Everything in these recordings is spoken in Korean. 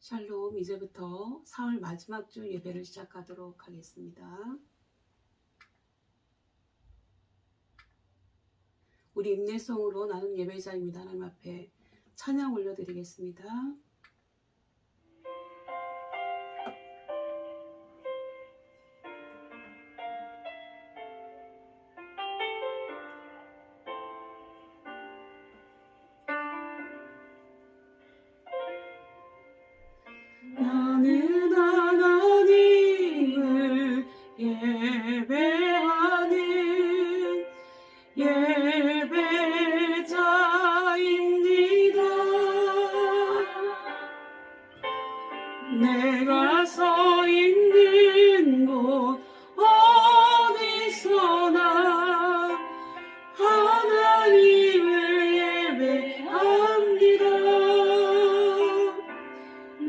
샬롬, 이제부터 사흘 마지막 주 예배를 시작하도록 하겠습니다. 우리 인내성으로 나는 예배자입니다. 하나님 앞에 찬양 올려드리겠습니다. 나는 하나님을 예배하는 예배자입니다. 내가 서 있는 곳 어디서나 하나님을 예배합니다.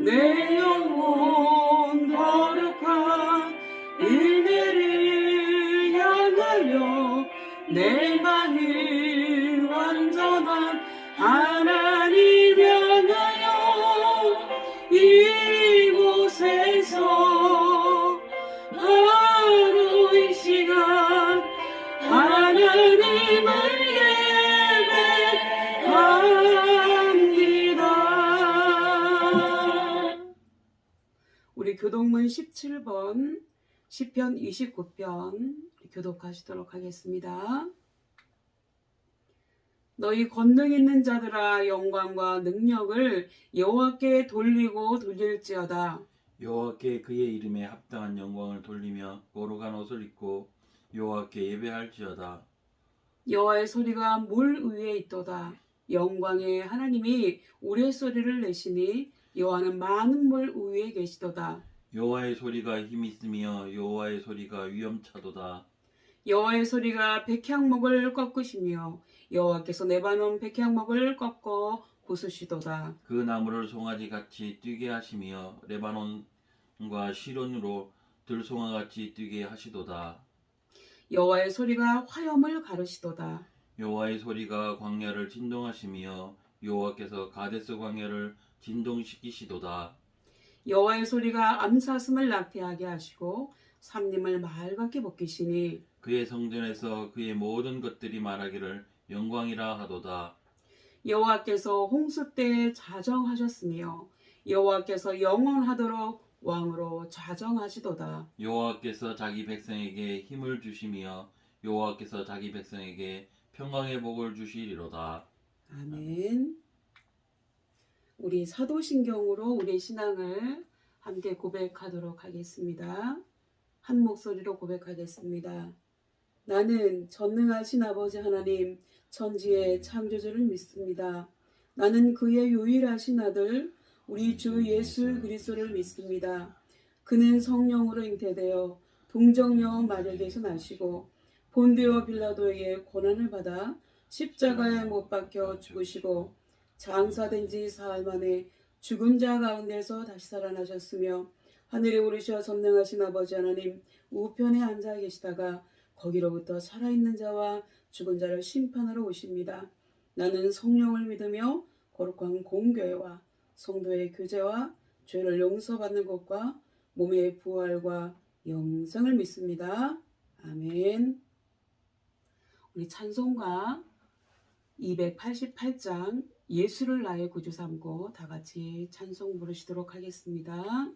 내 영혼 거룩한 은혜를 향하여 내 마음 완전한 하나님 향하여 이곳에서 바로 이 시간 하나님을 예배합니다. 우리 교독문 17번 시편 29편 교독하시도록 하겠습니다. 너희 권능 있는 자들아 영광과 능력을 여호와께 돌리고 돌릴지어다. 여호와께 그의 이름에 합당한 영광을 돌리며 거룩한 옷을 입고 여호와께 예배할지어다. 여호와의 소리가 물 위에 있도다. 영광의 하나님이 우레소리를 내시니 여호와는 많은 물 위에 계시도다. 여호와의 소리가 힘 있으며 여호와의 소리가 위엄차도다. 여호와의 소리가 백향목을 꺾으시며 여호와께서 레바논 백향목을 꺾어 부수시도다. 그 나무를 송아지같이 뛰게 하시며 레바논과 시론으로 들송아같이 뛰게 하시도다. 여호와의 소리가 화염을 가르시도다. 여호와의 소리가 광야를 진동하시며 여호와께서 가데스 광야를 진동시키시도다. 여호와의 소리가 암사슴을 낙태하게 하시고 삼림을 말갛게 벗기시니 그의 성전에서 그의 모든 것들이 말하기를 영광이라 하도다. 여호와께서 홍수 때에 자정하셨으며 여호와께서 영원하도록 왕으로 자정하시도다. 여호와께서 자기 백성에게 힘을 주시며 여호와께서 자기 백성에게 평강의 복을 주시리로다. 아멘. 우리 사도신경으로 우리의 신앙을 함께 고백하도록 하겠습니다. 한 목소리로 고백하겠습니다. 나는 전능하신 아버지 하나님 천지의 창조주를 믿습니다. 나는 그의 유일하신 아들 우리 주 예수 그리스도를 믿습니다. 그는 성령으로 잉태되어 동정녀 마리아에게서 나시고 본디오 빌라도에게 고난을 받아 십자가에 못 박혀 죽으시고 장사된 지 사흘 만에 죽은 자 가운데서 다시 살아나셨으며 하늘에 오르셔 전능하신 아버지 하나님 우편에 앉아 계시다가 거기로부터 살아있는 자와 죽은 자를 심판하러 오십니다. 나는 성령을 믿으며 거룩한 공교회와 성도의 교제와 죄를 용서받는 것과 몸의 부활과 영생을 믿습니다. 아멘. 우리 찬송가 288장 예수를 나의 구주 삼고 다 같이 찬송 부르시도록 하겠습니다.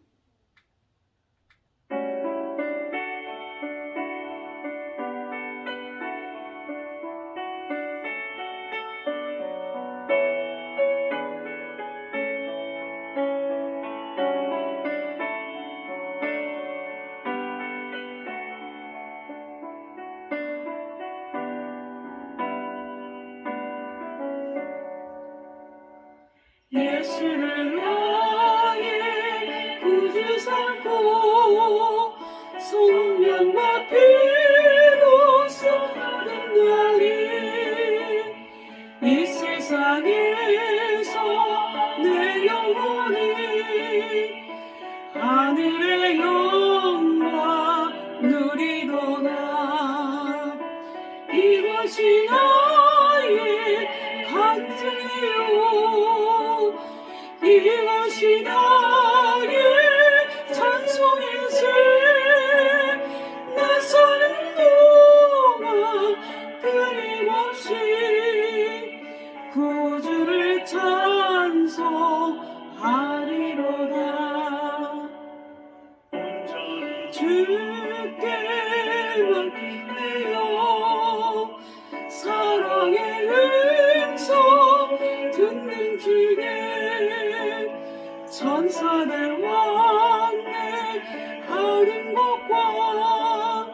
예수를 나의 구주 삼고 성령과 피로 쏟는 날이 이 세상에서 내 영혼이 하늘의 영광 누리도다. 이것이 나의 간증이요 이것이 나의 찬송일세. 나서는 동안 끊임없이 구주를 찬송하리로다. 주께만 내어 사랑의 음성 듣는 중에 천사들 왕래하는 것과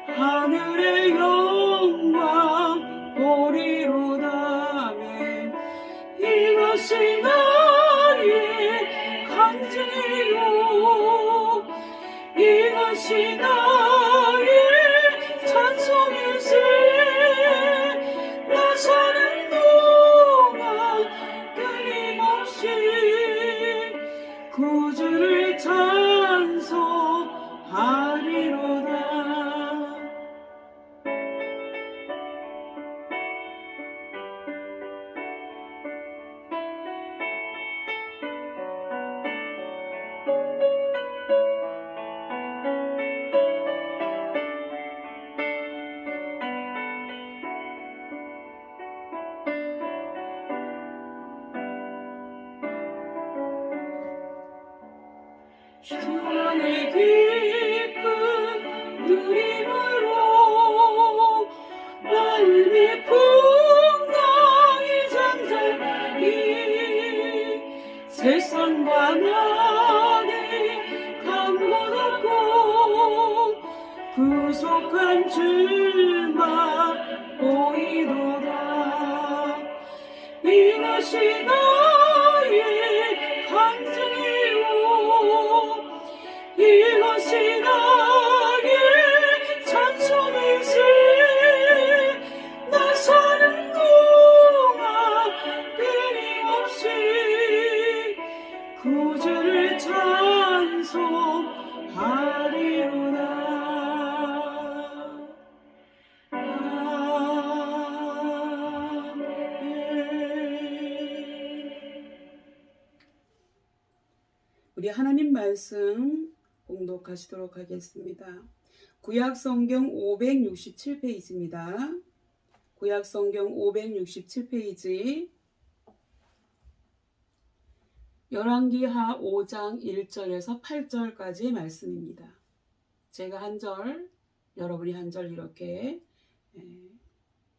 하늘의 영광 보리로다. 아멘. 이것이 나의 간증이요, 이것이 나의 찬송일세. 나 사는 동안 끊임없이 구주를 찬송하리로다. 주 안에 깊은 누림으로 마음의 풍랑이 잠잠히 세상과 나의 감고롭고 구속한 주만 보이도다. 이것이 나의 간증이요, 이것이 나의 찬송일세. 나 사는 동안 끊임없이 구주를 찬송하리로다. 우리 하나님 말씀 봉독하시도록 하겠습니다. 구약성경 567페이지입니다. 구약성경 567페이지 열왕기하 5장 1절에서 8절까지의 말씀입니다. 제가 한 절, 여러분이 한 절 이렇게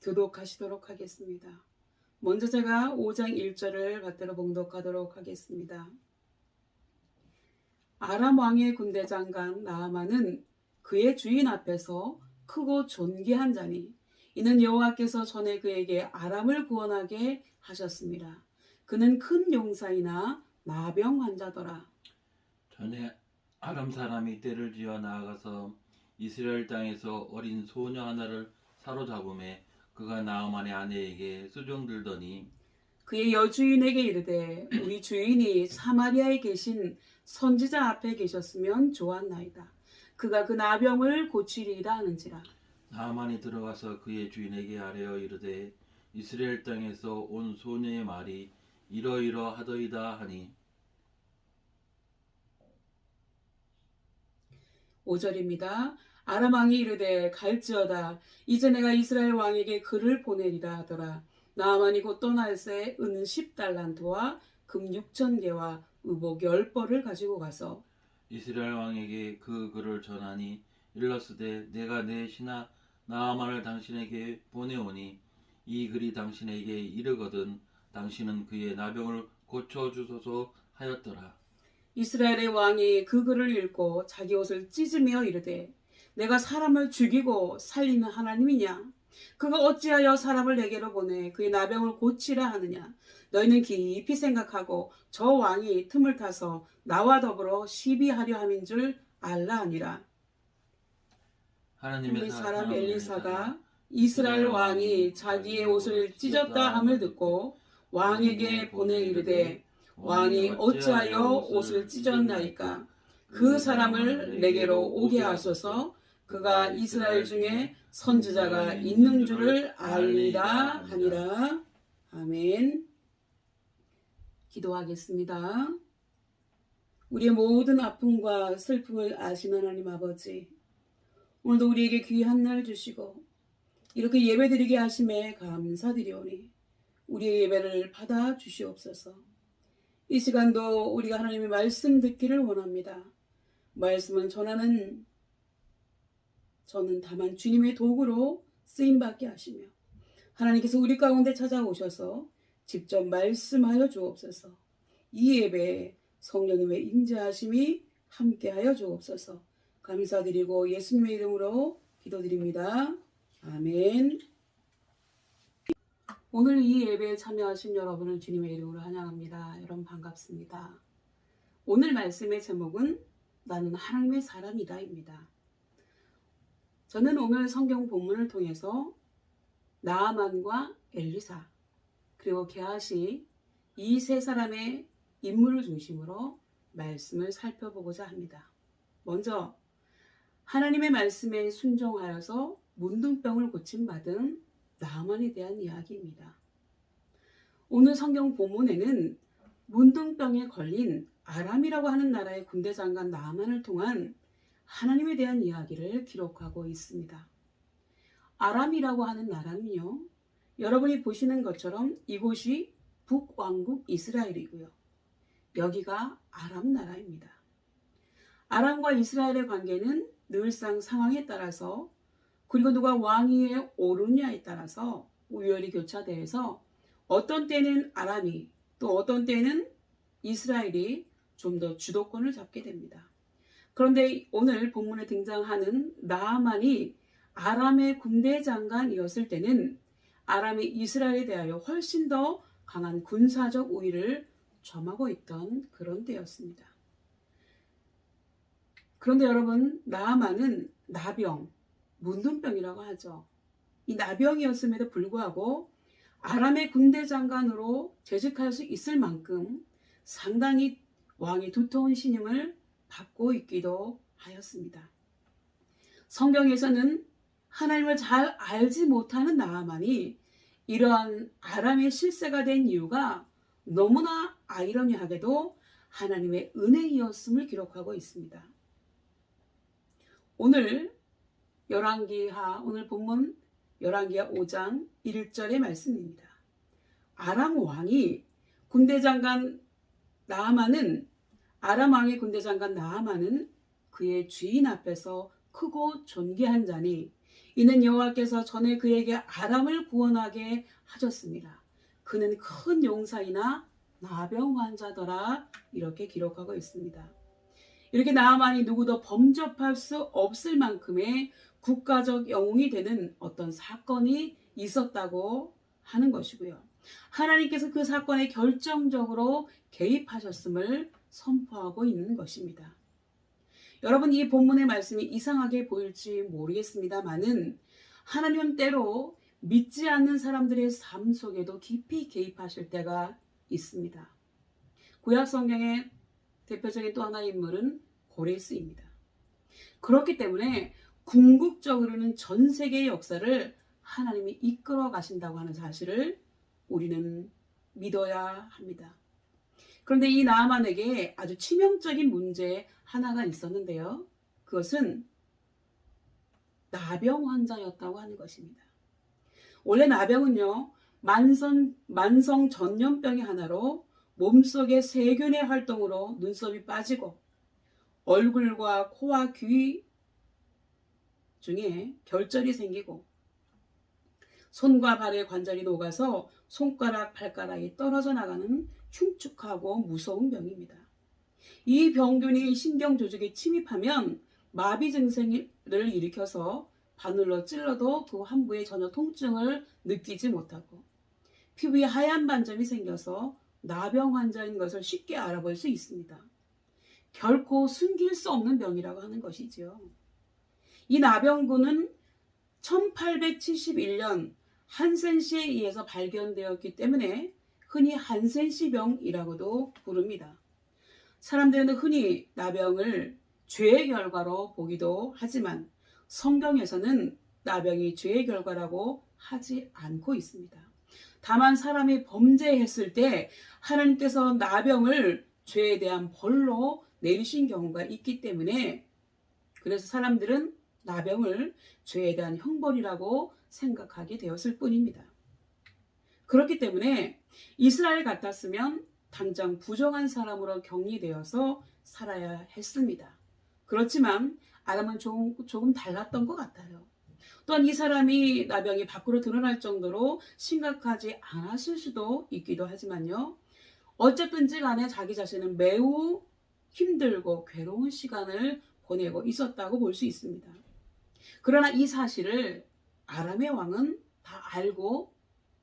교독하시도록 하겠습니다. 먼저 제가 5장 1절을 받들어 봉독하도록 하겠습니다. 아람 왕의 군대 장관 나아만은 그의 주인 앞에서 크고 존귀한 자니 이는 여호와께서 전에 그에게 아람을 구원하게 하셨습니다. 그는 큰 용사이나 나병 환자더라. 전에 아람 사람이 떼를 지어 나아가서 이스라엘 땅에서 어린 소녀 하나를 사로잡음에 그가 나아만의 아내에게 수종들더니 그의 여주인에게 이르되 우리 주인이 사마리아에 계신 선지자 앞에 계셨으면 좋았나이다. 그가 그 나병을 고치리이다 하는지라. 나아만이 들어가서 그의 주인에게 아뢰어 이르되 이스라엘 땅에서 온 소녀의 말이 이러이러하더이다 하니 5절입니다. 아람 왕이 이르되 갈지어다. 이제 내가 이스라엘 왕에게 글을 보내리라 하더라. 나아만이 곧 떠날새 은 10달란트와 금 6,000개와 의복 10벌을 가지고 가서 이스라엘 왕에게 그 글을 전하니 일렀으되 내가 내 신하 나아만을 당신에게 보내오니 이 글이 당신에게 이르거든 당신은 그의 나병을 고쳐주소서 하였더라. 이스라엘의 왕이 그 글을 읽고 자기 옷을 찢으며 이르되 내가 사람을 죽이고 살리는 하나님이냐? 그가 어찌하여 사람을 내게로 보내 그의 나병을 고치라 하느냐? 너희는 깊이 생각하고 저 왕이 틈을 타서 나와 더불어 시비하려 함인 줄 알라 하니라. 하나님의 사람 엘리사가 이스라엘 왕이 자기의 옷을 찢었다 함을 듣고 왕에게 보내 이르되 왕이 어찌하여 옷을 찢었나이까? 그 사람을 내게로 오게 하소서. 그가 이스라엘 중에 선지자가 있는 줄을 알리라 하니라. 아멘. 기도하겠습니다. 우리의 모든 아픔과 슬픔을 아시는 하나님 아버지, 오늘도 우리에게 귀한 날 주시고 이렇게 예배드리게 하심에 감사드리오니 우리의 예배를 받아 주시옵소서. 이 시간도 우리가 하나님의 말씀 듣기를 원합니다. 말씀은 저는 다만 주님의 도구로 쓰임받게 하시며 하나님께서 우리 가운데 찾아오셔서 직접 말씀하여 주옵소서. 이 예배에 성령님의 임재하심이 함께하여 주옵소서. 감사드리고 예수님의 이름으로 기도드립니다. 아멘. 오늘 이 예배에 참여하신 여러분을 주님의 이름으로 환영합니다. 여러분 반갑습니다. 오늘 말씀의 제목은 나는 하나님의 사람이다입니다. 저는 오늘 성경 본문을 통해서 나아만과 엘리사 그리고 게하시 이 세 사람의 인물을 중심으로 말씀을 살펴보고자 합니다. 먼저 하나님의 말씀에 순종하여서 문둥병을 고침받은 나아만에 대한 이야기입니다. 오늘 성경 본문에는 문둥병에 걸린 아람이라고 하는 나라의 군대 장관 나아만을 통한 하나님에 대한 이야기를 기록하고 있습니다. 아람이라고 하는 나라는요, 여러분이 보시는 것처럼 이곳이 북왕국 이스라엘이고요. 여기가 아람 나라입니다. 아람과 이스라엘의 관계는 늘상 상황에 따라서 그리고 누가 왕위에 오르냐에 따라서 우열이 교차돼서 어떤 때는 아람이 또 어떤 때는 이스라엘이 좀 더 주도권을 잡게 됩니다. 그런데 오늘 본문에 등장하는 나아만이 아람의 군대 장관이었을 때는 아람이 이스라엘에 대하여 훨씬 더 강한 군사적 우위를 점하고 있던 그런 때였습니다. 그런데 여러분, 나아만은 나병, 문둥병이라고 하죠. 이 나병이었음에도 불구하고 아람의 군대 장관으로 재직할 수 있을 만큼 상당히 왕이 두터운 신임을 받고 있기도 하였습니다. 성경에서는 하나님을 잘 알지 못하는 나아만이 이러한 아람의 실세가 된 이유가 너무나 아이러니하게도 하나님의 은혜이었음을 기록하고 있습니다. 오늘 본문 열왕기하 5장 1절의 말씀입니다. 아람 왕이 아람 왕의 군대 장관 나아만은 그의 주인 앞에서 크고 존귀한 자니 이는 여호와께서 전에 그에게 아람을 구원하게 하셨습니다. 그는 큰 용사이나 나병 환자더라. 이렇게 기록하고 있습니다. 이렇게 나아만이 누구도 범접할 수 없을 만큼의 국가적 영웅이 되는 어떤 사건이 있었다고 하는 것이고요. 하나님께서 그 사건에 결정적으로 개입하셨음을 선포하고 있는 것입니다. 여러분, 이 본문의 말씀이 이상하게 보일지 모르겠습니다만은 하나님은 때로 믿지 않는 사람들의 삶 속에도 깊이 개입하실 때가 있습니다. 구약 성경의 대표적인 또 하나의 인물은 고레스입니다. 그렇기 때문에 궁극적으로는 전 세계의 역사를 하나님이 이끌어 가신다고 하는 사실을 우리는 믿어야 합니다. 그런데 이 나아만에게 아주 치명적인 문제 하나가 있었는데요. 그것은 나병 환자였다고 하는 것입니다. 원래 나병은요, 만성 전염병의 하나로 몸속의 세균의 활동으로 눈썹이 빠지고 얼굴과 코와 귀 중에 결절이 생기고 손과 발의 관절이 녹아서 손가락, 발가락이 떨어져 나가는 흉측하고 무서운 병입니다. 이 병균이 신경 조직에 침입하면 마비 증세를 일으켜서 바늘로 찔러도 그 환부에 전혀 통증을 느끼지 못하고 피부에 하얀 반점이 생겨서 나병 환자인 것을 쉽게 알아볼 수 있습니다. 결코 숨길 수 없는 병이라고 하는 것이지요. 이 나병균은 1871년 한센시에 의해서 발견되었기 때문에 흔히 한센시병이라고도 부릅니다. 사람들은 흔히 나병을 죄의 결과로 보기도 하지만 성경에서는 나병이 죄의 결과라고 하지 않고 있습니다. 다만 사람이 범죄했을 때 하나님께서 나병을 죄에 대한 벌로 내리신 경우가 있기 때문에, 그래서 사람들은 나병을 죄에 대한 형벌이라고 생각하게 되었을 뿐입니다. 그렇기 때문에 이스라엘 같았으면 당장 부정한 사람으로 격리되어서 살아야 했습니다. 그렇지만 아람은 조금 달랐던 것 같아요. 또한 이 사람이 나병이 밖으로 드러날 정도로 심각하지 않았을 수도 있기도 하지만요. 어쨌든지 간에 자기 자신은 매우 힘들고 괴로운 시간을 보내고 있었다고 볼 수 있습니다. 그러나 이 사실을 아람의 왕은 다 알고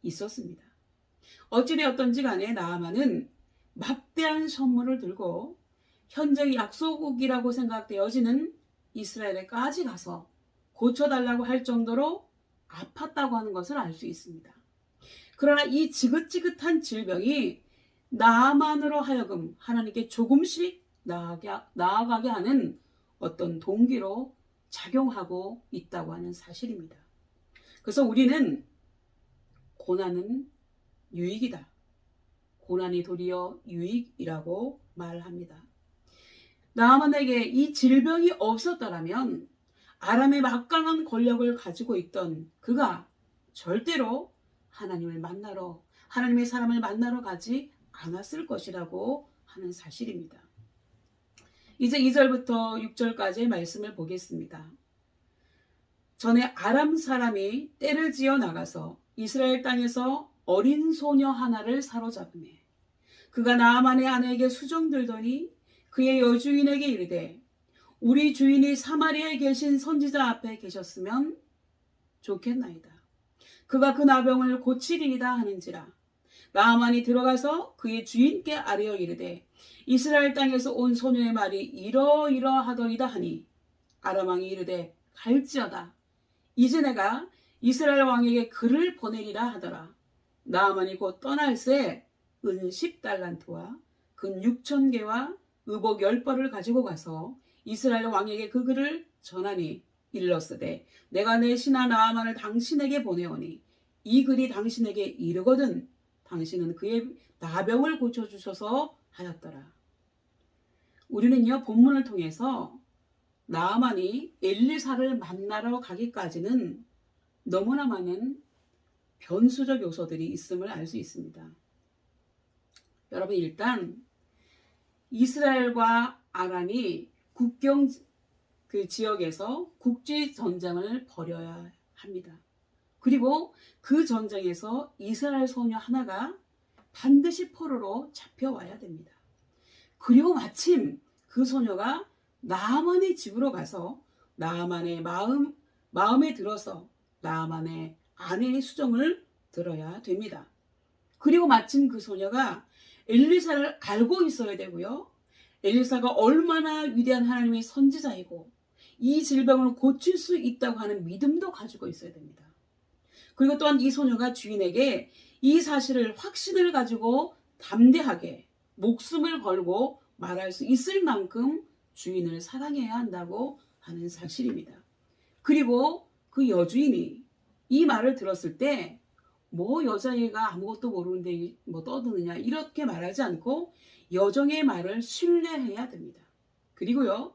있었습니다. 어찌되었던지 간에 나아만은 막대한 선물을 들고 현재 약소국이라고 생각되어지는 이스라엘에까지 가서 고쳐달라고 할 정도로 아팠다고 하는 것을 알 수 있습니다. 그러나 이 지긋지긋한 질병이 나아만으로 하여금 하나님께 조금씩 나아가게 하는 어떤 동기로 작용하고 있다고 하는 사실입니다. 그래서 우리는 고난은 유익이다. 고난이 도리어 유익이라고 말합니다. 나아만에게 이 질병이 없었더라면 아람의 막강한 권력을 가지고 있던 그가 절대로 하나님의 사람을 만나러 가지 않았을 것이라고 하는 사실입니다. 이제 2절부터 6절까지의 말씀을 보겠습니다. 전에 아람 사람이 떼를 지어 나가서 이스라엘 땅에서 어린 소녀 하나를 사로잡으매 그가 나아만의 아내에게 수종들더니 그의 여주인에게 이르되 우리 주인이 사마리아에 계신 선지자 앞에 계셨으면 좋겠나이다. 그가 그 나병을 고치리이다 하는지라. 나아만이 들어가서 그의 주인께 아뢰어 이르되 이스라엘 땅에서 온 소녀의 말이 이러이러하더이다 하니 아람 왕이 이르되 갈지어다. 이제 내가 이스라엘 왕에게 글을 보내리라 하더라. 나아만이 곧 떠날새 은 10달란트와 금 6,000개와 의복 10벌을 가지고 가서 이스라엘 왕에게 그 글을 전하니 일렀으되 내가 내 신하 나아만을 당신에게 보내오니 이 글이 당신에게 이르거든 당신은 그의 나병을 고쳐주셔서 하였더라. 우리는요 본문을 통해서 나아만이 엘리사를 만나러 가기까지는 너무나 많은 변수적 요소들이 있음을 알 수 있습니다. 여러분, 일단 이스라엘과 아람이 국경 그 지역에서 국지 전쟁을 벌여야 합니다. 그리고 그 전쟁에서 이스라엘 소녀 하나가 반드시 포로로 잡혀와야 됩니다. 그리고 마침 그 소녀가 나아만의 집으로 가서 나아만의 마음에 들어서 나아만의 아내의 수정을 들어야 됩니다. 그리고 마침 그 소녀가 엘리사를 알고 있어야 되고요. 엘리사가 얼마나 위대한 하나님의 선지자이고 이 질병을 고칠 수 있다고 하는 믿음도 가지고 있어야 됩니다. 그리고 또한 이 소녀가 주인에게 이 사실을 확신을 가지고 담대하게 목숨을 걸고 말할 수 있을 만큼 주인을 사랑해야 한다고 하는 사실입니다. 그리고 그 여주인이 이 말을 들었을 때 뭐 여자애가 아무것도 모르는데 뭐 떠드느냐 이렇게 말하지 않고 여정의 말을 신뢰해야 됩니다. 그리고요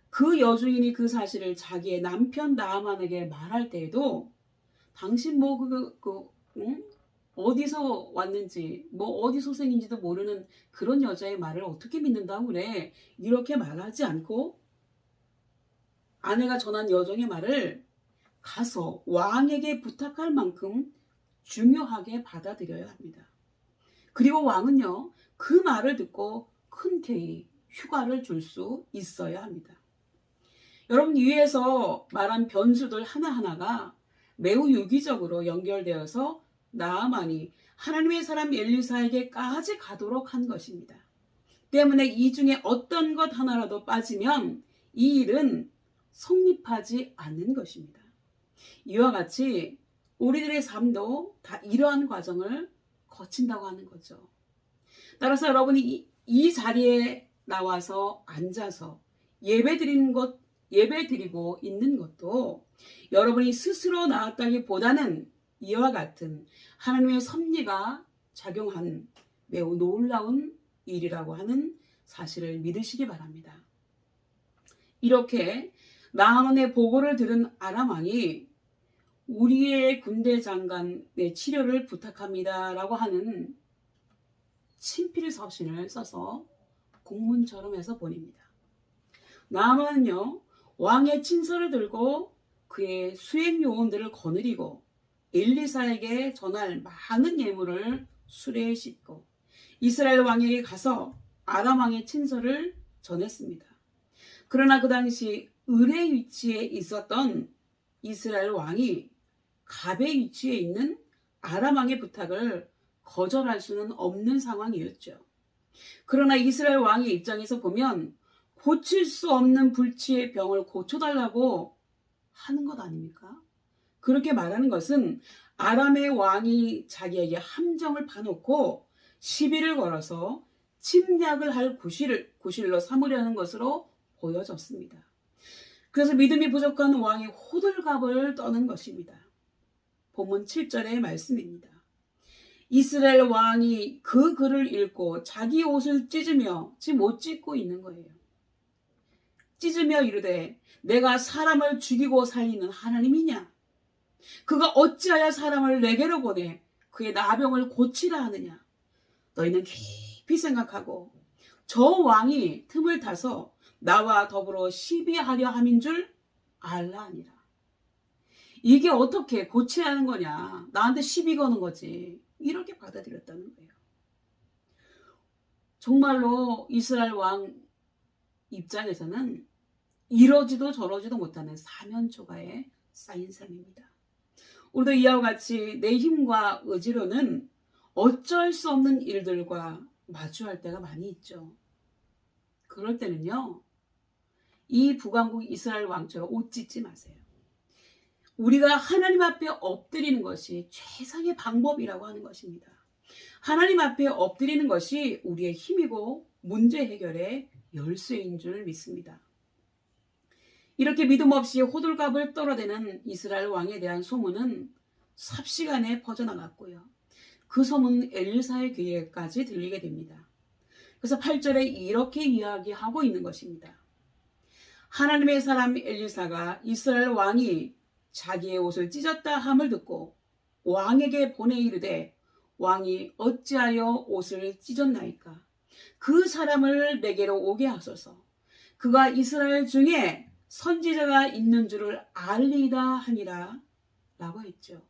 그 여주인이 그 사실을 자기의 남편 나아만에게 말할 때에도 당신 뭐 어디서 왔는지 뭐 어디 소생인지도 모르는 그런 여자의 말을 어떻게 믿는다고 그래 이렇게 말하지 않고 아내가 전한 여정의 말을 가서 왕에게 부탁할 만큼 중요하게 받아들여야 합니다. 그리고 왕은요 그 말을 듣고 흔쾌히 휴가를 줄 수 있어야 합니다. 여러분, 위에서 말한 변수들 하나하나가 매우 유기적으로 연결되어서 나아만이 하나님의 사람 엘리사에게까지 가도록 한 것입니다. 때문에 이 중에 어떤 것 하나라도 빠지면 이 일은 성립하지 않는 것입니다. 이와 같이 우리들의 삶도 다 이러한 과정을 거친다고 하는 거죠. 따라서 여러분이 이 자리에 나와서 앉아서 예배 드리고 있는 것도 여러분이 스스로 나왔다기보다는 이와 같은 하나님의 섭리가 작용한 매우 놀라운 일이라고 하는 사실을 믿으시기 바랍니다. 이렇게 나아만의 보고를 들은 아람 왕이 우리의 군대 장관의 치료를 부탁합니다 라고 하는 친필 서신을 써서 공문처럼 해서 보냅니다. 나아만은요, 왕의 친서를 들고 그의 수행 요원들을 거느리고 엘리사에게 전할 많은 예물을 수레에 싣고 이스라엘 왕에게 가서 아람 왕의 친서를 전했습니다. 그러나 그 당시 을의 위치에 있었던 이스라엘 왕이 갑의 위치에 있는 아람 왕의 부탁을 거절할 수는 없는 상황이었죠. 그러나 이스라엘 왕의 입장에서 보면 고칠 수 없는 불치의 병을 고쳐달라고 하는 것 아닙니까? 그렇게 말하는 것은 아람의 왕이 자기에게 함정을 파놓고 시비를 걸어서 침략을 할 구실로 삼으려는 것으로 보여졌습니다. 그래서 믿음이 부족한 왕이 호들갑을 떠는 것입니다. 본문 7절의 말씀입니다. 이스라엘 왕이 그 글을 읽고 자기 옷을 찢으며 지금 옷 찢고 있는 거예요. 찢으며 이르되 내가 사람을 죽이고 살리는 하나님이냐? 그가 어찌하여 사람을 내게로 보내 그의 나병을 고치라 하느냐? 너희는 깊이 생각하고 저 왕이 틈을 타서 나와 더불어 시비하려 함인 줄 알라 하니라. 이게 어떻게 고치라는 거냐? 나한테 시비 거는 거지. 이렇게 받아들였다는 거예요. 정말로 이스라엘 왕 입장에서는 이러지도 저러지도 못하는 사면초가에 쌓인 삶입니다. 우리도 이와 같이 내 힘과 의지로는 어쩔 수 없는 일들과 마주할 때가 많이 있죠. 그럴 때는요, 이 북왕국 이스라엘 왕처럼 옷 찢지 마세요. 우리가 하나님 앞에 엎드리는 것이 최상의 방법이라고 하는 것입니다. 하나님 앞에 엎드리는 것이 우리의 힘이고 문제 해결의 열쇠인 줄 믿습니다. 이렇게 믿음 없이 호들갑을 떨어대는 이스라엘 왕에 대한 소문은 삽시간에 퍼져나갔고요. 그 소문은 엘리사의 귀에까지 들리게 됩니다. 그래서 8절에 이렇게 이야기하고 있는 것입니다. 하나님의 사람 엘리사가 이스라엘 왕이 자기의 옷을 찢었다 함을 듣고 왕에게 보내 이르되 왕이 어찌하여 옷을 찢었나이까? 그 사람을 내게로 오게 하소서. 그가 이스라엘 중에 선지자가 있는 줄을 알리이다 하니라 라고 했죠.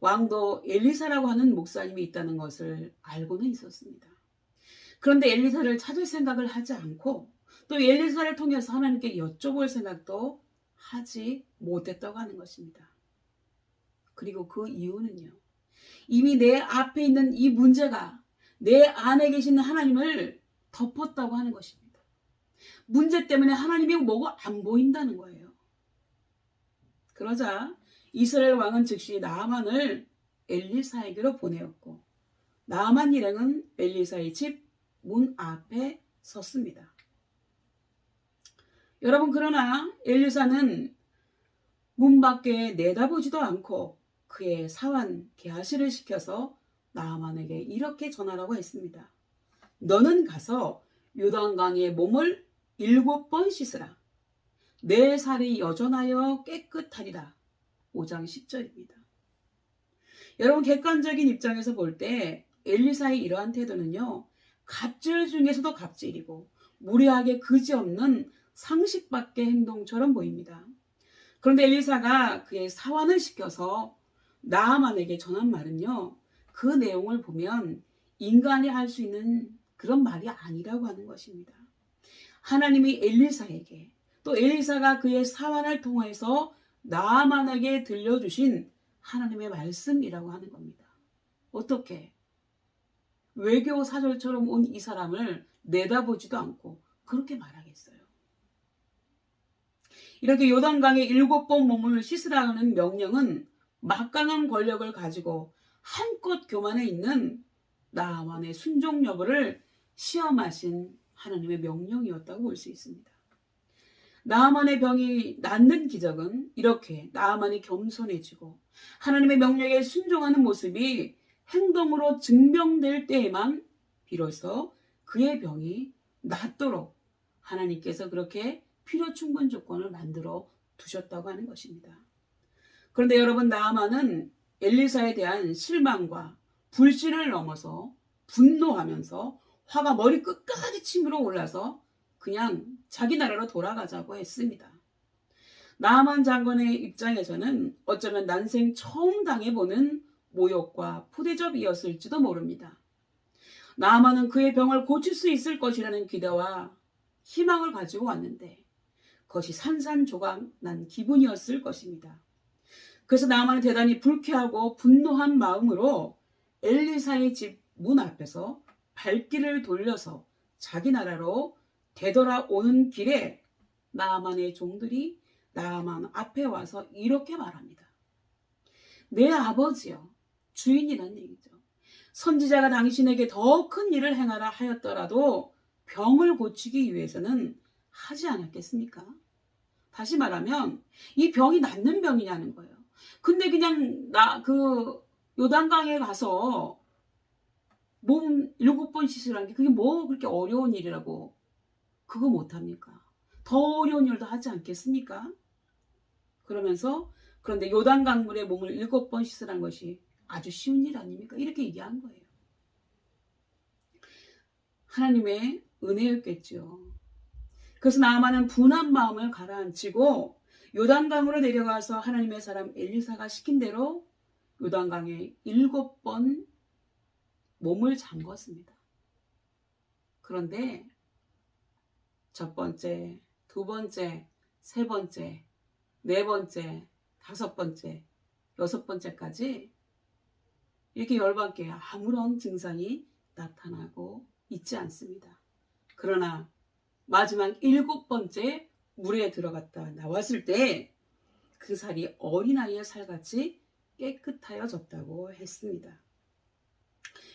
왕도 엘리사라고 하는 목사님이 있다는 것을 알고는 있었습니다. 그런데 엘리사를 찾을 생각을 하지 않고 또 엘리사를 통해서 하나님께 여쭤볼 생각도 하지 못했다고 하는 것입니다. 그리고 그 이유는요, 이미 내 앞에 있는 이 문제가 내 안에 계신 하나님을 덮었다고 하는 것입니다. 문제 때문에 하나님이 뭐가 안 보인다는 거예요. 그러자 이스라엘 왕은 즉시 나아만을 엘리사에게로 보내었고 나아만 일행은 엘리사의 집 문 앞에 섰습니다. 여러분, 그러나 엘리사는 문 밖에 내다보지도 않고 그의 사환 게하시를 시켜서 나아만에게 이렇게 전하라고 했습니다. 너는 가서 요단강에 몸을 7번 씻으라. 내 살이 여전하여 깨끗하리라. 5장 10절입니다. 여러분, 객관적인 입장에서 볼 때 엘리사의 이러한 태도는요, 갑질 중에서도 갑질이고 무례하게 그지없는 상식 밖의 행동처럼 보입니다. 그런데 엘리사가 그의 사환을 시켜서 나아만에게 전한 말은요, 그 내용을 보면 인간이 할 수 있는 그런 말이 아니라고 하는 것입니다. 하나님이 엘리사에게 또 엘리사가 그의 사환을 통해서 나아만에게 들려주신 하나님의 말씀이라고 하는 겁니다. 어떻게? 외교 사절처럼 온 이 사람을 내다보지도 않고 그렇게 말하겠어요. 이렇게 요단강에 7번 몸을 씻으라는 명령은 막강한 권력을 가지고 한껏 교만해 있는 나아만의 순종 여부를 시험하신 하나님의 명령이었다고 볼 수 있습니다. 나아만의 병이 낫는 기적은 이렇게 나아만이 겸손해지고 하나님의 명령에 순종하는 모습이 행동으로 증명될 때에만 비로소 그의 병이 낫도록 하나님께서 그렇게 필요 충분 조건을 만들어 두셨다고 하는 것입니다. 그런데 여러분, 나아만은 엘리사에 대한 실망과 불신을 넘어서 분노하면서 화가 머리 끝까지 치밀어 올라서 그냥 자기 나라로 돌아가자고 했습니다. 나아만 장관의 입장에서는 어쩌면 난생 처음 당해보는 모욕과 푸대접이었을지도 모릅니다. 나아만은 그의 병을 고칠 수 있을 것이라는 기대와 희망을 가지고 왔는데 그것이 산산조각 난 기분이었을 것입니다. 그래서 나아만은 대단히 불쾌하고 분노한 마음으로 엘리사의 집 문 앞에서 발길을 돌려서 자기 나라로 되돌아오는 길에 나아만의 종들이 나아만 앞에 와서 이렇게 말합니다. 내 아버지여, 주인이란 얘기죠. 선지자가 당신에게 더 큰 일을 행하라 하였더라도 병을 고치기 위해서는 하지 않았겠습니까? 다시 말하면 이 병이 낫는 병이냐는 거예요. 근데 그냥 요단강에 가서 몸 7번 씻으라는 게 그게 뭐 그렇게 어려운 일이라고 그거 못합니까? 더 어려운 일도 하지 않겠습니까? 그러면서 그런데 요단강물에 몸을 7번 씻으라는 것이 아주 쉬운 일 아닙니까? 이렇게 얘기한 거예요. 하나님의 은혜였겠죠. 그래서 나아만은 분한 마음을 가라앉히고 요단강으로 내려가서 하나님의 사람 엘리사가 시킨 대로 요단강에 7번 몸을 잠궜습니다. 그런데 첫 번째, 두 번째, 세 번째, 네 번째, 다섯 번째, 여섯 번째까지 이렇게 열받게 아무런 증상이 나타나고 있지 않습니다. 그러나 마지막 7번째 물에 들어갔다 나왔을 때 그 살이 어린아이의 살같이 깨끗하여졌다고 했습니다.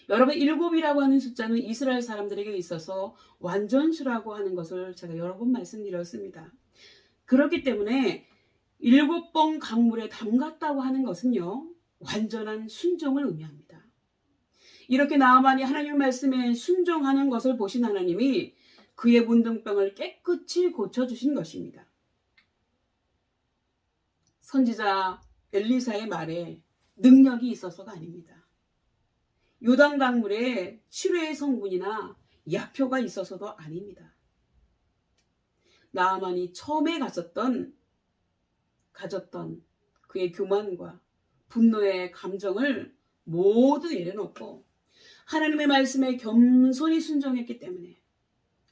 여러분, 7이라고 하는 숫자는 이스라엘 사람들에게 있어서 완전수라고 하는 것을 제가 여러 번 말씀드렸습니다. 그렇기 때문에 7번 강물에 담갔다고 하는 것은요, 완전한 순종을 의미합니다. 이렇게 나아만이 하나님의 말씀에 순종하는 것을 보신 하나님이 그의 문둥병을 깨끗이 고쳐주신 것입니다. 선지자 엘리사의 말에 능력이 있어서가 아닙니다. 요단강물에 치료의 성분이나 약효가 있어서도 아닙니다. 나아만이 처음에 가졌던 그의 교만과 분노의 감정을 모두 내려놓고 하나님의 말씀에 겸손히 순종했기 때문에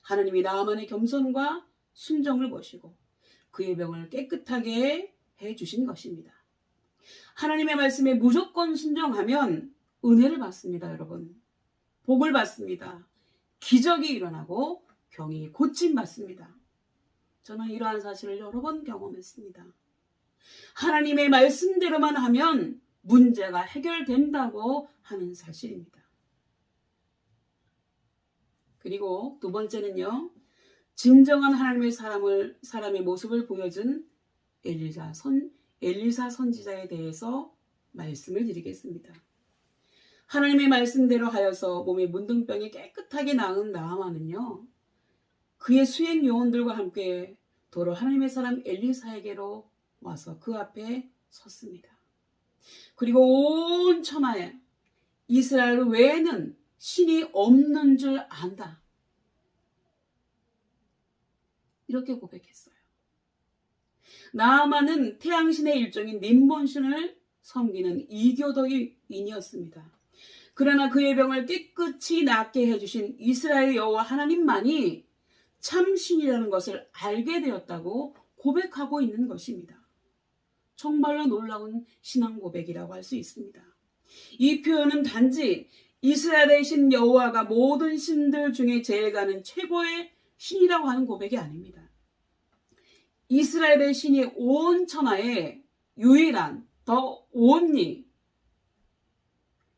하나님이 나아만의 겸손과 순종을 보시고 그의 병을 깨끗하게 해주신 것입니다. 하나님의 말씀에 무조건 순종하면 은혜를 받습니다, 여러분. 복을 받습니다. 기적이 일어나고 병이 고침받습니다. 저는 이러한 사실을 여러 번 경험했습니다. 하나님의 말씀대로만 하면 문제가 해결된다고 하는 사실입니다. 그리고 두 번째는요, 진정한 하나님의 사람의 모습을 보여준 엘리사 선지자에 대해서 말씀을 드리겠습니다. 하나님의 말씀대로 하여서 몸의 문둥병이 깨끗하게 나은 나아만은요, 그의 수행 요원들과 함께 도로 하나님의 사람 엘리사에게로 와서 그 앞에 섰습니다. 그리고 온 천하에 이스라엘 외에는 신이 없는 줄 안다, 이렇게 고백했어요. 나아만은 태양신의 일종인 림몬신을 섬기는 이교도인이었습니다. 그러나 그의 병을 깨끗이 낫게 해주신 이스라엘 여호와 하나님만이 참신이라는 것을 알게 되었다고 고백하고 있는 것입니다. 정말로 놀라운 신앙 고백이라고 할 수 있습니다. 이 표현은 단지 이스라엘의 신 여호와가 모든 신들 중에 제일 가는 최고의 신이라고 하는 고백이 아닙니다. 이스라엘의 신이 온 천하에 유일한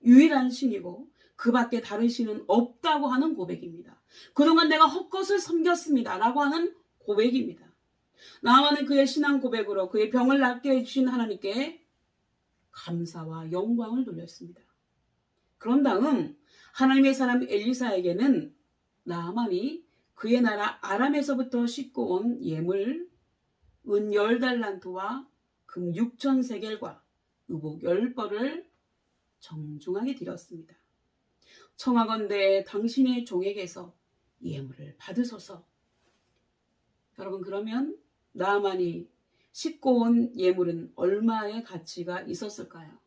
유일한 신이고 그 밖에 다른 신은 없다고 하는 고백입니다. 그동안 내가 헛것을 섬겼습니다 라고 하는 고백입니다. 나아만은 그의 신앙 고백으로 그의 병을 낫게 해주신 하나님께 감사와 영광을 돌렸습니다. 그런 다음 하나님의 사람 엘리사에게는 나아만이 그의 나라 아람에서부터 싣고 온 예물 은 10달란트와 금 6,000세겔과 의복 10벌을 정중하게 드렸습니다. 청하건대 당신의 종에게서 예물을 받으소서. 여러분, 그러면 나아만이 싣고 온 예물은 얼마의 가치가 있었을까요?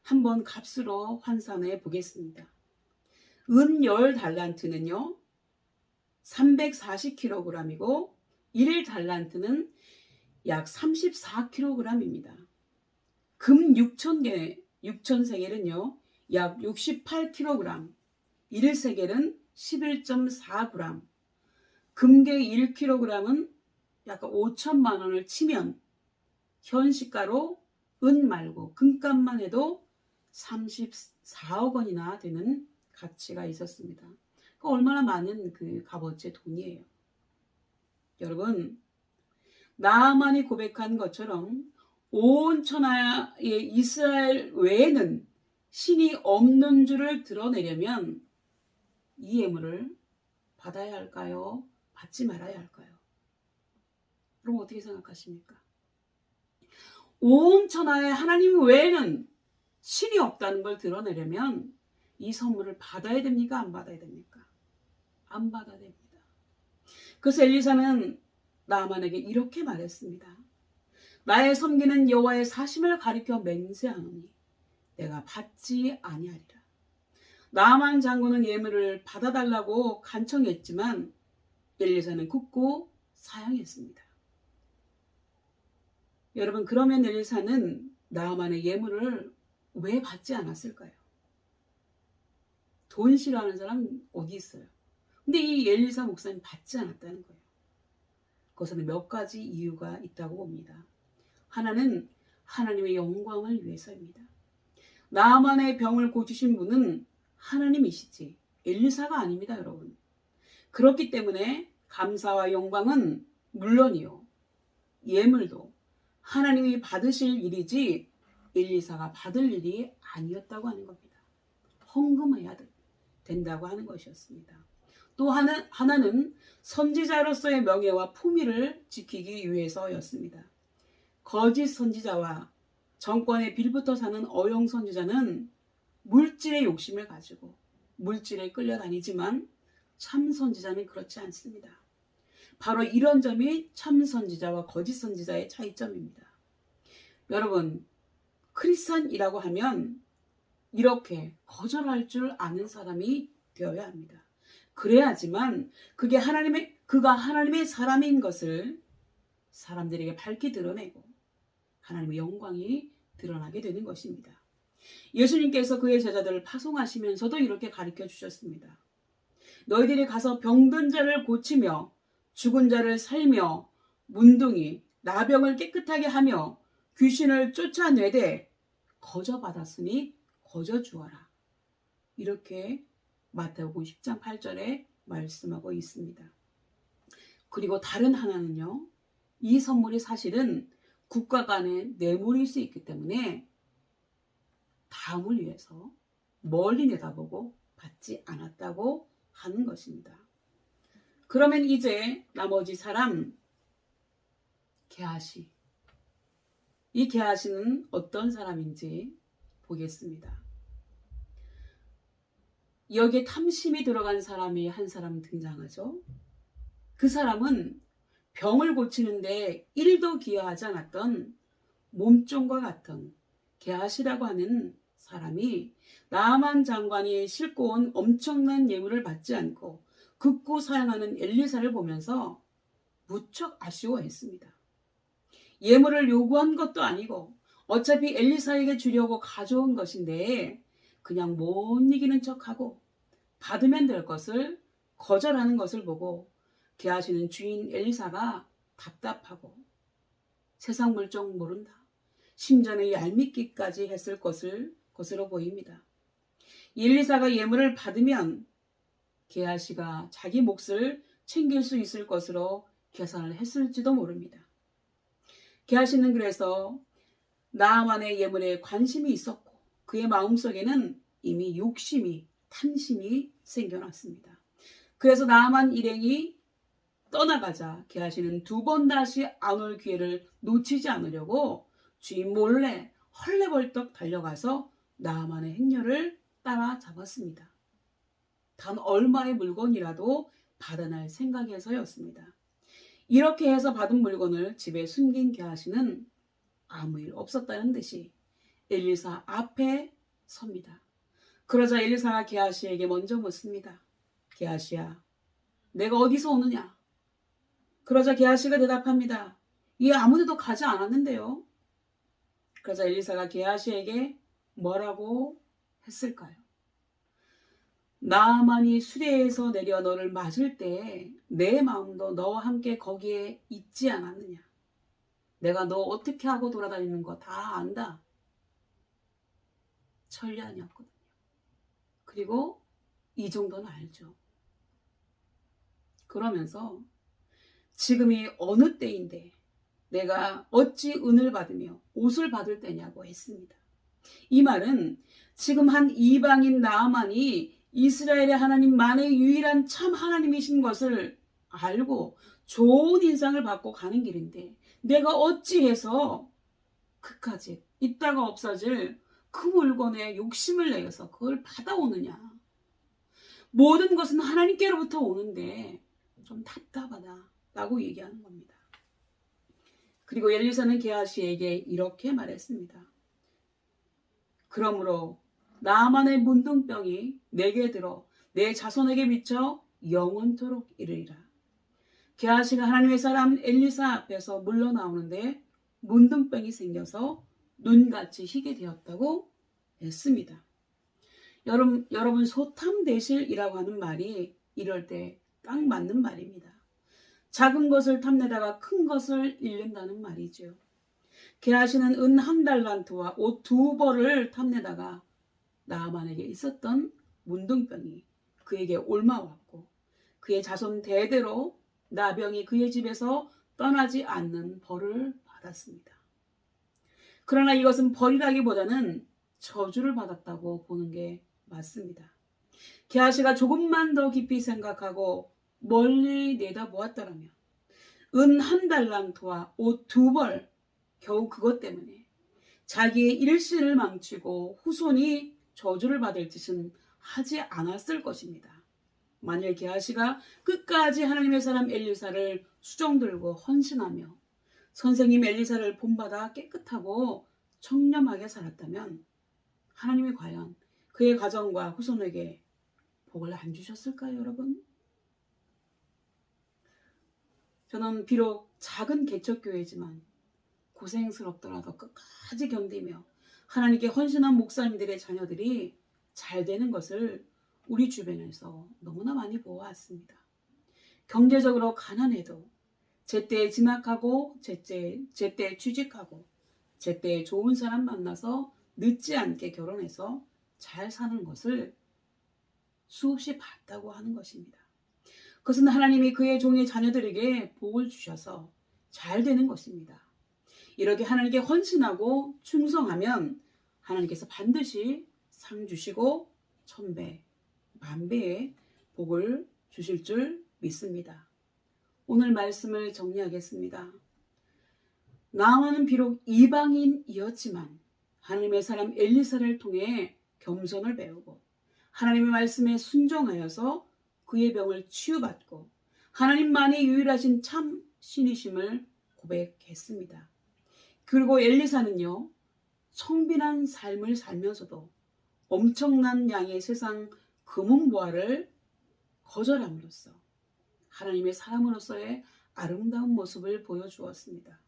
한번 값으로 환산해 보겠습니다. 은 10달란트는요 340kg이고 1달란트는 약 34kg입니다. 금 6,000세겔은요 약 68kg, 1세겔은 11.4g, 금계 1kg은 약간 5천만 원을 치면 현시가로 은 말고 금값만 해도 34억 원이나 되는 가치가 있었습니다. 얼마나 많은 그 값어치의 돈이에요. 여러분, 나아만이 고백한 것처럼 온 천하의 이스라엘 외에는 신이 없는 줄을 드러내려면 이 예물을 받아야 할까요? 받지 말아야 할까요? 그럼 어떻게 생각하십니까? 온 천하에 하나님 외에는 신이 없다는 걸 드러내려면 이 선물을 받아야 됩니까? 안 받아야 됩니까? 안 받아야 됩니다. 그래서 엘리사는 나아만에게 이렇게 말했습니다. 나의 섬기는 여호와의 사심을 가리켜 맹세하노니 내가 받지 아니하리라. 나아만 장군은 예물을 받아달라고 간청했지만 엘리사는 굳고 사양했습니다. 여러분, 그러면 엘리사는 나아만의 예물을 왜 받지 않았을까요? 돈 싫어하는 사람 어디 있어요? 근데 이 엘리사 목사님 받지 않았다는 거예요. 그것은 몇 가지 이유가 있다고 봅니다. 하나는 하나님의 영광을 위해서입니다. 나아만의 병을 고치신 분은 하나님이시지 엘리사가 아닙니다, 여러분. 그렇기 때문에 감사와 영광은 물론이요, 예물도 하나님이 받으실 일이지 엘리사가 받을 일이 아니었다고 하는 겁니다. 헌금해야 된다고 하는 것이었습니다. 또 하나는 선지자로서의 명예와 품위를 지키기 위해서였습니다. 거짓 선지자와 정권에 빌붙어 사는 어용 선지자는 물질의 욕심을 가지고 물질에 끌려다니지만 참 선지자는 그렇지 않습니다. 바로 이런 점이 참 선지자와 거짓 선지자의 차이점입니다. 여러분, 크리스찬이라고 하면 이렇게 거절할 줄 아는 사람이 되어야 합니다. 그래야지만 그가 하나님의 사람인 것을 사람들에게 밝히 드러내고 하나님의 영광이 드러나게 되는 것입니다. 예수님께서 그의 제자들을 파송하시면서도 이렇게 가르쳐 주셨습니다. 너희들이 가서 병든 자를 고치며 죽은 자를 살며 문둥이, 나병을 깨끗하게 하며 귀신을 쫓아내되 거저 받았으니 거저 주어라. 이렇게 마태복음 10장 8절에 말씀하고 있습니다. 그리고 다른 하나는요, 이 선물이 사실은 국가 간의 뇌물일 수 있기 때문에 다음을 위해서 멀리 내다보고 받지 않았다고 하는 것입니다. 그러면 이제 나머지 사람 게하시, 이 게하시는 어떤 사람인지 보겠습니다. 여기에 탐심이 들어간 사람이 한 사람 등장하죠. 그 사람은 병을 고치는데 1도 기여하지 않았던 몸종과 같은 게하시라고 하는 사람이 나아만 장관이 싣고 온 엄청난 예물을 받지 않고 극구 사양하는 엘리사를 보면서 무척 아쉬워했습니다. 예물을 요구한 것도 아니고 어차피 엘리사에게 주려고 가져온 것인데 그냥 못 이기는 척하고 받으면 될 것을 거절하는 것을 보고 게하시는 주인 엘리사가 답답하고 세상 물정 모른다, 심전에 얄밉기까지 했을 것으로 보입니다. 엘리사가 예물을 받으면 게하시가 자기 몫을 챙길 수 있을 것으로 계산을 했을지도 모릅니다. 게하시는 그래서 나아만의 예물에 관심이 있었고 그의 마음속에는 이미 욕심이 탐심이 생겨났습니다. 그래서 나아만 일행이 떠나가자 게하시는 두 번 다시 안 올 기회를 놓치지 않으려고 주인 몰래 헐레벌떡 달려가서 나아만의 행렬을 따라잡았습니다. 단 얼마의 물건이라도 받아낼 생각에서였습니다. 이렇게 해서 받은 물건을 집에 숨긴 게하시는 아무 일 없었다는 듯이 엘리사 앞에 섭니다. 그러자 엘리사가 게하시에게 먼저 묻습니다. 게하시야, 내가 어디서 오느냐? 그러자 게하시가 대답합니다. 이 아무데도 가지 않았는데요. 그러자 엘리사가 게하시에게 뭐라고 했을까요? 나아만이 수레에서 내려 너를 맞을 때 내 마음도 너와 함께 거기에 있지 않았느냐? 내가 너 어떻게 하고 돌아다니는 거 다 안다. 천리안이었거든요. 그리고 이 정도는 알죠. 그러면서 지금이 어느 때인데 내가 어찌 은을 받으며 옷을 받을 때냐고 했습니다. 이 말은 지금 한 이방인 나아만이 이스라엘의 하나님만의 유일한 참 하나님이신 것을 알고 좋은 인상을 받고 가는 길인데 내가 어찌해서 그까지 있다가 없어질 그 물건에 욕심을 내서 그걸 받아오느냐. 모든 것은 하나님께로부터 오는데 좀 답답하다 라고 얘기하는 겁니다. 그리고 엘리사는 게하시에게 이렇게 말했습니다. 그러므로 나아만의 문둥병이 내게 들어 내 자손에게 미쳐 영원토록 이르리라. 게하시가 하나님의 사람 엘리사 앞에서 물러나오는데 문둥병이 생겨서 눈같이 희게 되었다고 했습니다. 여러분 소탐대실이라고 하는 말이 이럴 때 딱 맞는 말입니다. 작은 것을 탐내다가 큰 것을 잃는다는 말이죠. 게하시는 은 1달란트와 옷 2벌을 탐내다가 나아만에게 있었던 문둥병이 그에게 옮아왔고 그의 자손 대대로 나병이 그의 집에서 떠나지 않는 벌을 받았습니다. 그러나 이것은 벌이라기보다는 저주를 받았다고 보는 게 맞습니다. 게하시가 조금만 더 깊이 생각하고 멀리 내다보았더라면 은 1달란트와 옷 2벌 겨우 그것 때문에 자기의 일신을 망치고 후손이 저주를 받을 짓은 하지 않았을 것입니다. 만일 게하시가 끝까지 하나님의 사람 엘리사를 수종들고 헌신하며 선생님 엘리사를 본받아 깨끗하고 청렴하게 살았다면 하나님이 과연 그의 가정과 후손에게 복을 안 주셨을까요, 여러분? 저는 비록 작은 개척교회지만 고생스럽더라도 끝까지 견디며 하나님께 헌신한 목사님들의 자녀들이 잘 되는 것을 우리 주변에서 너무나 많이 보아왔습니다. 경제적으로 가난해도 제때에 진학하고 제때에 취직하고 제때에 좋은 사람 만나서 늦지 않게 결혼해서 잘 사는 것을 수없이 봤다고 하는 것입니다. 그것은 하나님이 그의 종의 자녀들에게 복을 주셔서 잘 되는 것입니다. 이렇게 하나님께 헌신하고 충성하면 하나님께서 반드시 상 주시고 1000배, 1000배의 복을 주실 줄 믿습니다. 오늘 말씀을 정리하겠습니다. 나아만은 비록 이방인이었지만 하나님의 사람 엘리사를 통해 겸손을 배우고 하나님의 말씀에 순종하여서 그의 병을 치유받고 하나님만이 유일하신 참 신이심을 고백했습니다. 그리고 엘리사는요, 청빈한 삶을 살면서도 엄청난 양의 세상 금은보화를 거절함으로써 하나님의 사람으로서의 아름다운 모습을 보여주었습니다.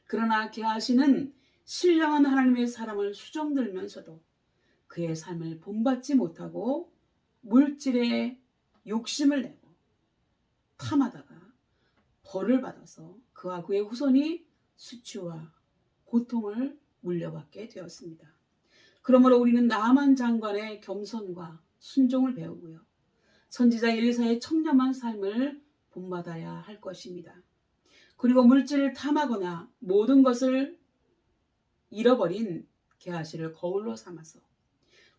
그러나 게하시는 신령한 하나님의 사람을 수종들면서도 그의 삶을 본받지 못하고 물질에 욕심을 내고 탐하다가 벌을 받아서 그와 그의 후손이 수치와 고통을 물려받게 되었습니다. 그러므로 우리는 나아만 장관의 겸손과 순종을 배우고요. 선지자 엘리사의 청렴한 삶을 본받아야 할 것입니다. 그리고 물질을 탐하거나 모든 것을 잃어버린 게하시를 거울로 삼아서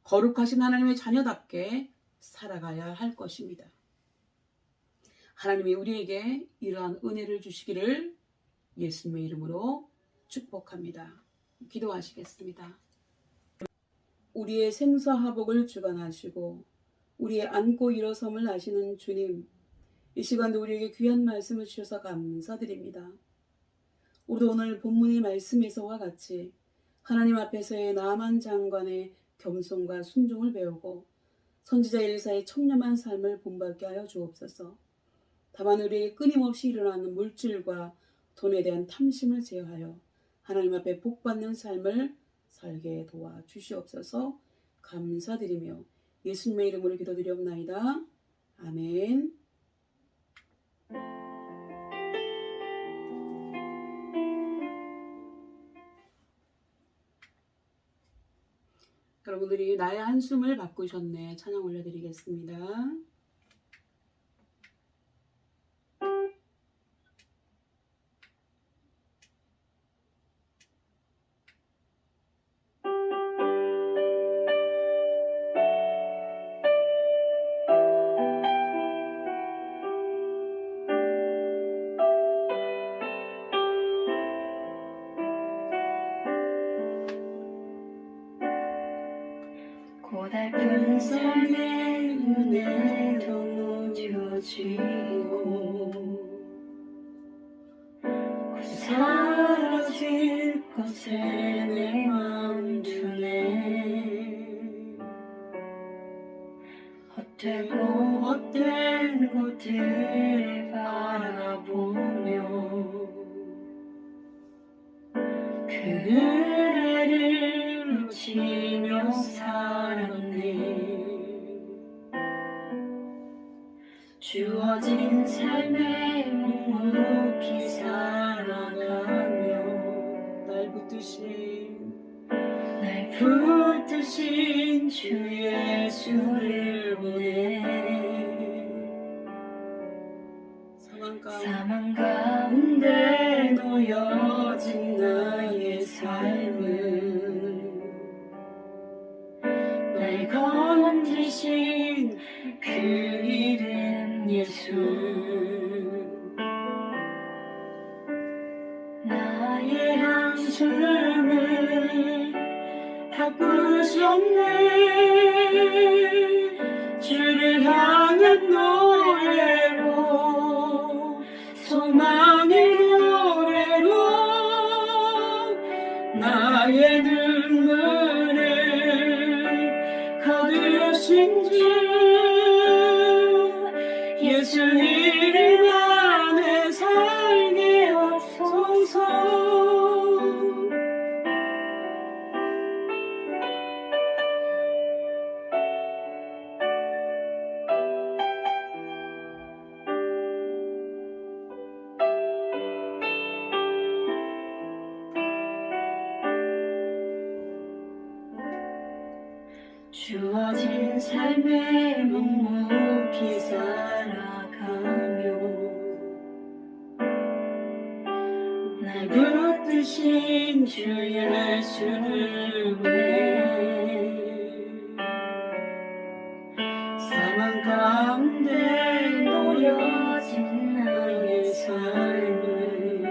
거룩하신 하나님의 자녀답게 살아가야 할 것입니다. 하나님이 우리에게 이러한 은혜를 주시기를 예수님의 이름으로 축복합니다. 기도하시겠습니다. 우리의 생사화복을 주관하시고 우리의 앉고 일어섬을 아시는 주님, 이 시간도 우리에게 귀한 말씀을 주셔서 감사드립니다. 우리도 오늘 본문의 말씀에서와 같이 하나님 앞에서의 나만 장관의 겸손과 순종을 배우고 선지자 엘리사의 청렴한 삶을 본받게 하여 주옵소서. 다만 우리에게 끊임없이 일어나는 물질과 돈에 대한 탐심을 제어하여 하나님 앞에 복받는 삶을 살게 도와 주시옵소서. 감사드리며 예수님의 이름으로 기도드리옵나이다. 아멘. 여러분들이 나의 한숨을 바꾸셨네 찬양 올려드리겠습니다. 고달픈 삶의 은혜로 무뎌지고 사라질 것에 내 맘 두네. 헛되고 헛된 것들을 바라보며 그 은혜를 놓치며 살았네. 주어진 삶에 묵묵히 살아가며 날 붙드신 주 예수를 보내. 사망 가운데 놓여진 나의 삶은 날 건지신 그 이름 예수. 나의 한숨을 바꾸셨네. 주를 향한 노래로, 소망의 노래로 나의 눈물을 거두신 주 예수 이름 안에 살게 하소서. 주어진 삶에 묵묵히 살아가며 날 붙드신 주 예수를 보내. 사망 가운데 놓여진 나의 삶을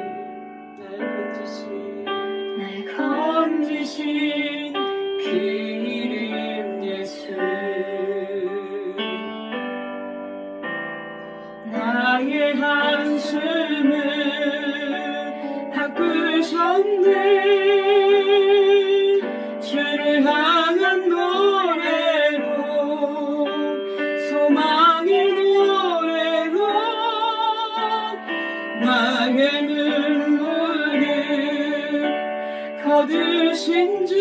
날 건지신 그 이름 예수. 나의 한숨을 바꾸셨네. 주를 향한 노래로, 소망의 노래로 나의 눈물을 거두신 주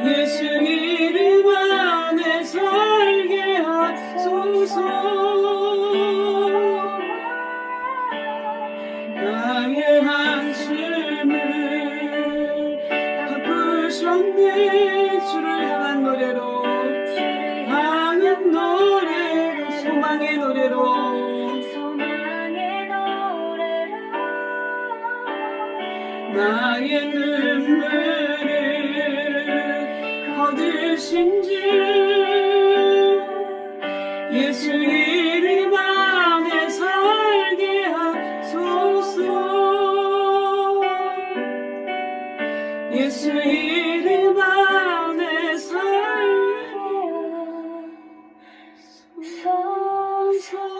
예수 이름 안에 살게 하소서. 나의 한숨을 바꾸셨네. 주를 향한 노래로, 소망의 소망의 노래로 소망의 노래로 나의 눈물을 거두신 주 예수 이름 안에 살게 하소서. 예수 이름 안에 살게 하소서.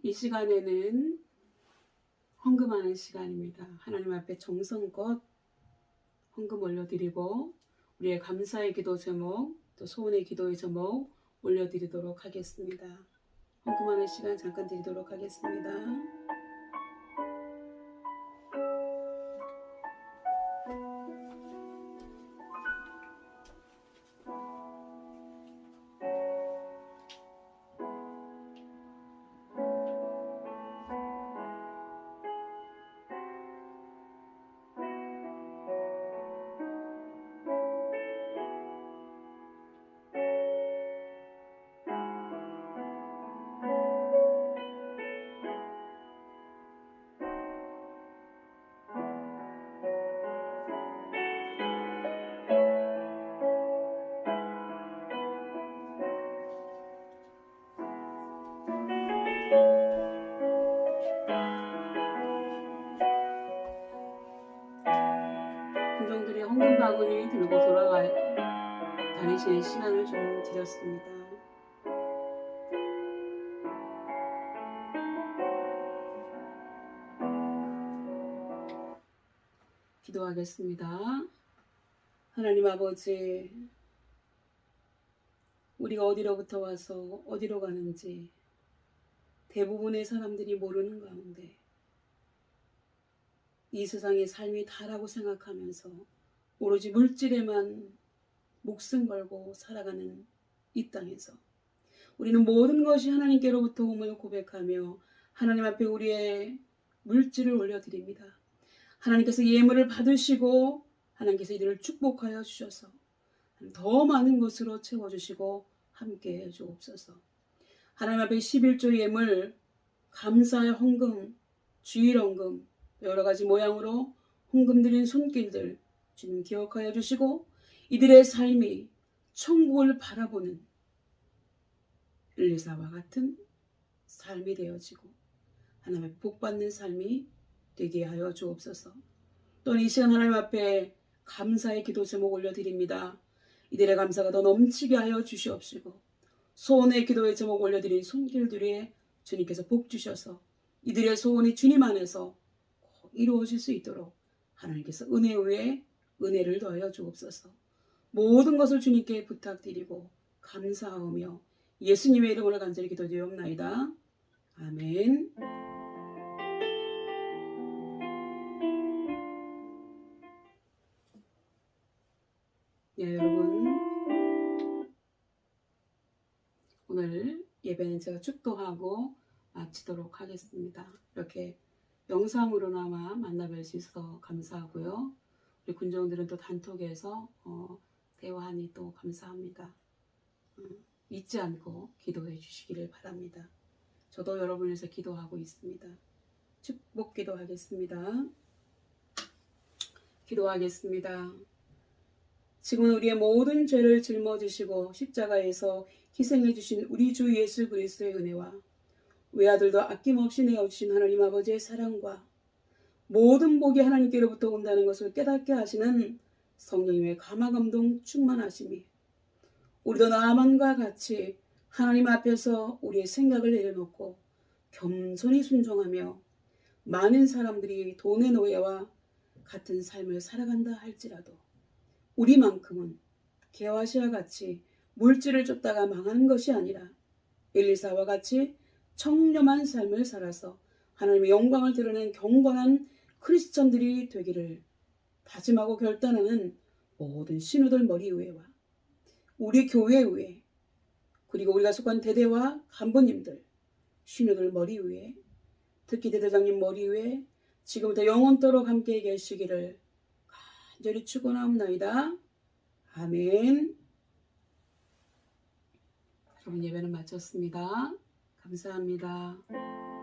이 시간에는 헌금하는 시간입니다. 하나님 앞에 정성껏 헌금 올려드리고 우리의 감사의 기도 제목 또 소원의 기도의 제목 올려드리도록 하겠습니다. 헌금하는 시간 잠깐 드리도록 하겠습니다. 군종들이 헌금 바구니 들고 다니시는 시간을 좀 드렸습니다. 기도하겠습니다. 하나님 아버지, 우리가 어디로부터 와서 어디로 가는지 대부분의 사람들이 모르는 가운데 이 세상의 삶이 다라고 생각하면서 오로지 물질에만 목숨 걸고 살아가는 이 땅에서 우리는 모든 것이 하나님께로부터 옴을 고백하며 하나님 앞에 우리의 물질을 올려드립니다. 하나님께서 예물을 받으시고 하나님께서 이들을 축복하여 주셔서 더 많은 것으로 채워주시고 함께해 주옵소서. 하나님 앞에 11조 예물, 감사의 헌금, 주일 헌금, 여러 가지 모양으로 헌금 드린 손길들 주님 기억하여 주시고 이들의 삶이 천국을 바라보는 엘리사와 같은 삶이 되어지고 하나님의 복받는 삶이 되게 하여 주옵소서. 또한 이 시간 하나님 앞에 감사의 기도 제목 올려드립니다. 이들의 감사가 더 넘치게 하여 주시옵시고 소원의 기도의 제목 올려드린 손길들에 주님께서 복 주셔서 이들의 소원이 주님 안에서 이루어질 수 있도록 하나님께서 은혜 위에 은혜를 더하여 주옵소서. 모든 것을 주님께 부탁드리고 감사하며 예수님의 이름으로 간절히 기도드리옵나이다. 아멘. 네, 여러분, 오늘 예배는 제가 축도하고 마치도록 하겠습니다. 이렇게 영상으로나마 만나뵐 수 있어서 감사하고요. 우리 군종들은 또 단톡에서 대화하니 또 감사합니다. 잊지 않고 기도해 주시기를 바랍니다. 저도 여러분을 위해서 기도하고 있습니다. 축복 기도하겠습니다. 기도하겠습니다. 지금은 우리의 모든 죄를 짊어지시고 십자가에서 희생해 주신 우리 주 예수 그리스도의 은혜와 외아들도 아낌없이 내어주신 하나님 아버지의 사랑과 모든 복이 하나님께로부터 온다는 것을 깨닫게 하시는 성령님의 감화감동 충만하심이 우리도 나만과 같이 하나님 앞에서 우리의 생각을 내려놓고 겸손히 순종하며 많은 사람들이 돈의 노예와 같은 삶을 살아간다 할지라도 우리만큼은 게하시와 같이 물질을 쫓다가 망하는 것이 아니라 엘리사와 같이 청렴한 삶을 살아서 하나님의 영광을 드러낸 경건한 크리스천들이 되기를 다짐하고 결단하는 모든 신우들 머리 위에와 우리 교회 위에, 그리고 우리가 속한 대대와 간부님들, 신우들 머리 위에, 특히 대대장님 머리 위에 지금부터 영원토록 함께 계시기를 간절히 축원하옵나이다. 아멘. 여러분, 예배는 마쳤습니다. 감사합니다.